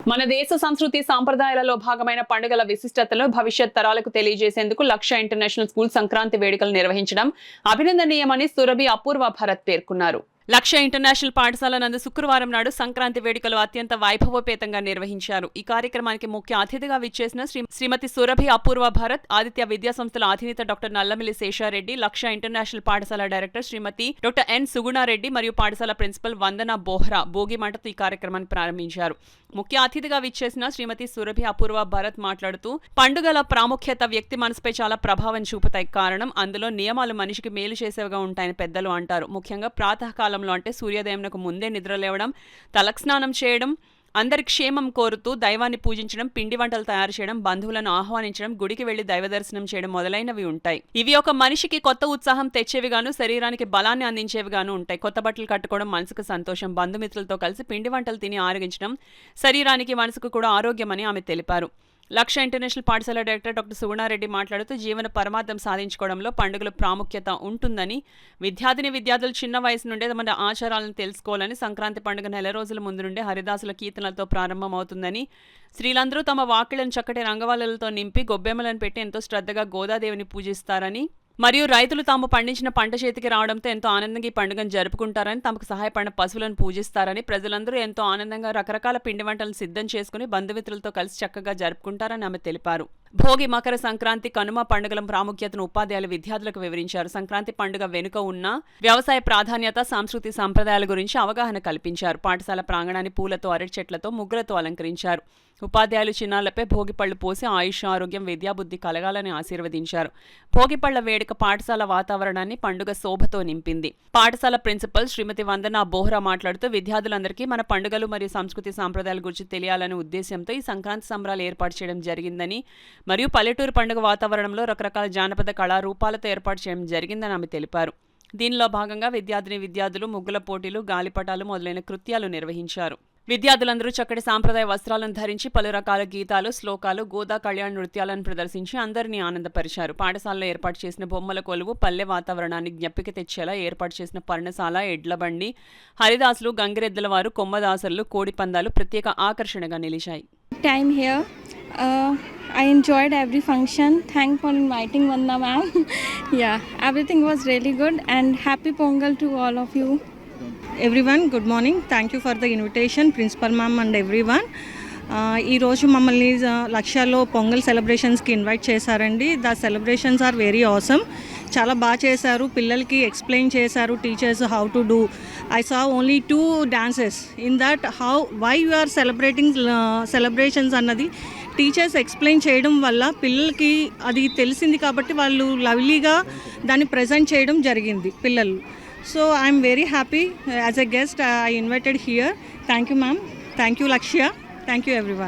మన దేశ సంస్కృతి సాంప్రదాయాలలో భాగమైన పండుగల విశిష్టతను భవిష్యత్ తరాలకు తెలియజేసేందుకు లక్ష్య ఇంటర్నేషనల్ స్కూల్ సంక్రాంతి వేడుకలు నిర్వహించడం అభినందనీయమని సురభి అపూర్వ భరత్ పేర్కొన్నారు. లక్ష్య ఇంటర్నేషనల్ పాఠశాల నందు శుక్రవారం నాడు సంక్రాంతి వేడుకలు అత్యంత వైభవోపేతంగా నిర్వహించారు. ఈ కార్యక్రమానికి ముఖ్య అతిథిగా విచ్చేసిన శ్రీమతి సురభి అపూర్వ భరత్, ఆదిత్య విద్యా సంస్థల అధినేత డాక్టర్ నల్లమిల్లి శేషారెడ్డి, లక్ష్య ఇంటర్నేషనల్ పాఠశాల డైరెక్టర్ శ్రీమతి డాక్టర్ ఎన్ సుగుణారెడ్డి మరియు పాఠశాల ప్రిన్సిపల్ వందన బోహ్రా భోగి మంటతో ఈ కార్యక్రమాన్ని ప్రారంభించారు. ముఖ్య అతిథిగా విచ్చేసిన శ్రీమతి సురభి అపూర్వ భరత్ మాట్లాడుతూ, పండుగల ప్రాముఖ్యత వ్యక్తి మనసుపై చాలా ప్రభావం చూపుతాయి. కారణం అందులో నియమాలు మనిషికి మేలు చేసేవిగా ఉంటాయని పెద్దలు అంటారు. ముఖ్యంగా ప్రాతకాలంలో అంటే సూర్యోదయంకు ముందే నిద్రలేవడం, తలస్నానం చేయడం, అందరి క్షేమం కోరుతూ దైవాన్ని పూజించడం, పిండి వంటలు తయారు చేయడం, బంధువులను ఆహ్వానించడం, గుడికి వెళ్లి దైవ దర్శనం చేయడం మొదలైనవి ఉంటాయి. ఇవి ఒక మనిషికి కొత్త ఉత్సాహం తెచ్చేవిగాను, శరీరానికి బలాన్ని అందించేవిగాను ఉంటాయి. కొత్త బట్టలు కట్టుకోవడం మనసుకు సంతోషం, బంధుమిత్రులతో కలిసి పిండి వంటలు తిని ఆరగించడం శరీరానికి మనసుకు కూడా ఆరోగ్యమని ఆమె తెలిపారు. లక్ష్య ఇంటర్నేషనల్ పాఠశాల డైరెక్టర్ డాక్టర్ సుగుణారెడ్డి మాట్లాడుతూ, జీవన పరమార్థం సాధించుకోవడంలో పండుగల ప్రాముఖ్యత ఉంటుందని, విద్యార్థులు చిన్న వయసు నుండే తమ ఆచారాలను తెలుసుకోవాలని, సంక్రాంతి పండుగ నెల రోజుల ముందు నుండే హరిదాసుల కీర్తనలతో ప్రారంభమవుతుందని, స్త్రీలందరూ తమ వాకిళ్లను చక్కటి రంగవల్లులతో నింపి గొబ్బెమ్మలను పెట్టి ఎంతో శ్రద్ధగా గోదాదేవిని పూజిస్తారని, మరియు రైతులు తాము పండించిన పంట చేతికి రావడంతో ఎంతో ఆనందంగా ఈ పండుగను జరుపుకుంటారని, తమకు సహాయపడిన పశువులను పూజిస్తారని, ప్రజలందరూ ఎంతో ఆనందంగా రకరకాల పిండి వంటలను సిద్ధం చేసుకుని బంధుమిత్రులతో కలిసి చక్కగా జరుపుకుంటారని ఆమె తెలిపారు. భోగి, మకర సంక్రాంతి, కనుమ పండుగల ప్రాముఖ్యతను ఉపాధ్యాయులు విద్యార్థులకు వివరించారు. సంక్రాంతి పండుగ వెనుక ఉన్న వ్యవసాయ ప్రాధాన్యత, సాంస్కృతిక సంప్రదాయాల గురించి అవగాహన కల్పించారు. పాఠశాల ప్రాంగణాన్ని పూలతో, అరటి చెట్లతో, ముగ్గులతో అలంకరించారు. ఉపాధ్యాయులు చిన్నారులపై భోగిపళ్లు పోసి ఆయుష్, ఆరోగ్యం, విద్యాబుద్ధి కలగాలని ఆశీర్వదించారు. భోగిపళ్ల వేడుక పాఠశాల వాతావరణాన్ని పండుగ శోభతో నింపింది. పాఠశాల ప్రిన్సిపల్ శ్రీమతి వందన బోహ్రా మాట్లాడుతూ, విద్యార్థులందరికీ మన పండుగలు మరియు సంస్కృతి సాంప్రదాయాల గురించి తెలియాలనే ఉద్దేశంతో ఈ సంక్రాంతి సంబరాలు ఏర్పాటు చేయడం జరిగిందని, మరియు పల్లెటూరు పండుగ వాతావరణంలో రకరకాల జానపద కళారూపాలతో ఏర్పాటు చేయడం జరిగిందని ఆమె తెలిపారు. దీనిలో భాగంగా విద్యార్థులు ముగ్గుల పోటీలు, గాలిపటాలు మొదలైన కృత్యాలు నిర్వహించారు. విద్యార్థులందరూ చక్కటి సాంప్రదాయ వస్త్రాలను ధరించి పలు రకాల గీతాలు, శ్లోకాలు, గోదా కళ్యాణ నృత్యాలను ప్రదర్శించి అందరినీ ఆనందపరిచారు. పాఠశాలలో ఏర్పాటు చేసిన బొమ్మల కొలువు పల్లె వాతావరణాన్ని జ్ఞప్తికి తెచ్చేలా ఏర్పాటు చేసిన పర్ణశాల, ఎడ్లబండి, హరిదాసులు, గంగిరెద్దుల వారు, కొమ్మదాసర్లు, కోడి పందాలు ప్రత్యేక ఆకర్షణగా నిలిచాయి. I enjoyed every function. Thanks for inviting Vandana ma'am. Yeah, everything was really good and happy Pongal to all of you. Everyone, good morning. Thank you for the invitation, Principal ma'am and everyone. ఈరోజు మమ్మల్ని లక్ష్యాలో పొంగల్ సెలబ్రేషన్స్కి invite చేశారండి. The celebrations are very awesome. చాలా బాగా చేశారు. పిల్లలకి explain చేశారు teachers how to do. I saw only 2 dances in that why you are celebrations అన్నది టీచర్స్ ఎక్స్ప్లెయిన్ చేయడం వల్ల పిల్లలకి అది తెలిసింది కాబట్టి వాళ్ళు లవ్లీగా దాన్ని ప్రజెంట్ చేయడం జరిగింది పిల్లలు. So I'm very happy as a guest I invited here. Thank you ma'am. Thank you లక్ష్య. Thank you everyone.